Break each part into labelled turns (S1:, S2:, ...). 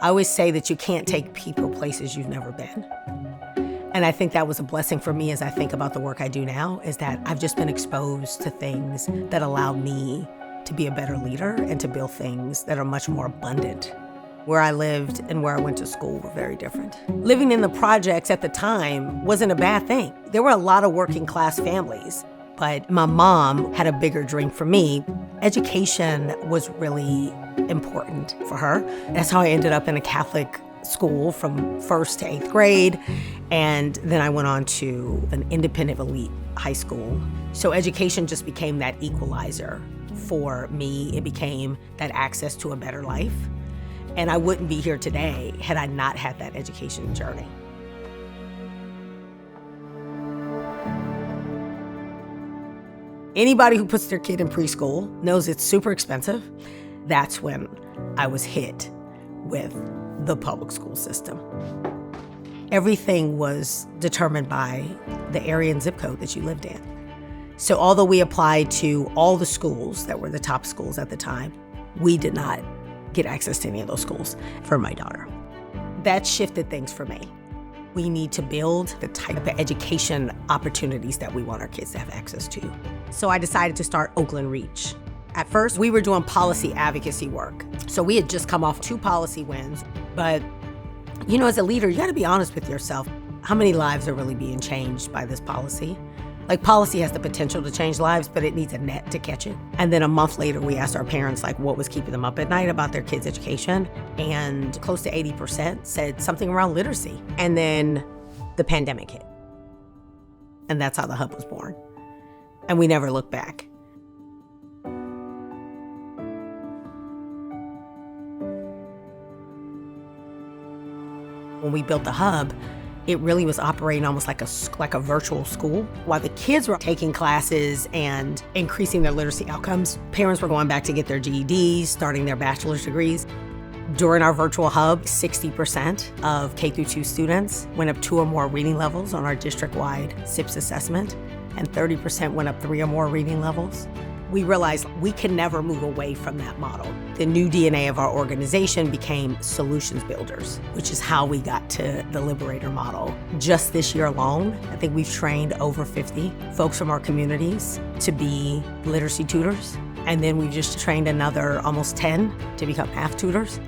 S1: I always say that you can't take people places you've never been. And I think that was a blessing for me as I think about the work I do now, is that I've just been exposed to things that allowed me to be a better leader and to build things that are much more abundant. Where I lived and where I went to school were very different. Living in the projects at the time wasn't a bad thing. There were a lot of working class families, but my mom had a bigger dream for me. Education was really important for her. That's how I ended up in a Catholic school from 1st to 8th grade. And then I went on to an independent elite high school. So education just became that equalizer for me. It became that access to a better life. And I wouldn't be here today had I not had that education journey. Anybody who puts their kid in preschool knows it's super expensive. That's when I was hit with the public school system. Everything was determined by the area and zip code that you lived in. So although we applied to all the schools that were the top schools at the time, we did not get access to any of those schools for my daughter. That shifted things for me. We need to build the type of education opportunities that we want our kids to have access to. So I decided to start Oakland Reach. At first, we were doing policy advocacy work. So we had just come off 2 policy wins. But, you know, as a leader, you gotta be honest with yourself. How many lives are really being changed by this policy? Like, policy has the potential to change lives, but it needs a net to catch it. And then a month later, we asked our parents, like, what was keeping them up at night about their kids' education. And close to 80% said something around literacy. And then the pandemic hit. And that's how the hub was born. And we never looked back. When we built the hub, it really was operating almost like a virtual school. While the kids were taking classes and increasing their literacy outcomes, parents were going back to get their GEDs, starting their bachelor's degrees. During our virtual hub, 60% of K-2 students went up 2 or more reading levels on our district-wide SIPS assessment, and 30% went up 3 or more reading levels. We realized we can never move away from that model. The new DNA of our organization became solutions builders, which is how we got to the Liberator model. Just this year alone, I think we've trained over 50 folks from our communities to be literacy tutors. And then we've just trained another almost 10 to become half tutors.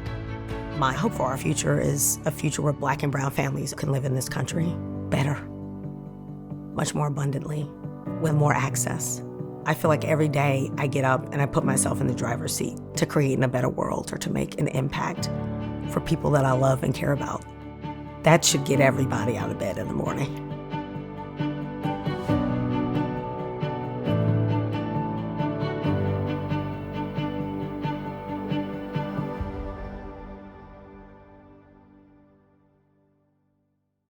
S1: My hope for our future is a future where Black and brown families can live in this country better, much more abundantly, with more access. I feel like every day I get up and I put myself in the driver's seat to create a better world or to make an impact for people that I love and care about. That should get everybody out of bed in the morning.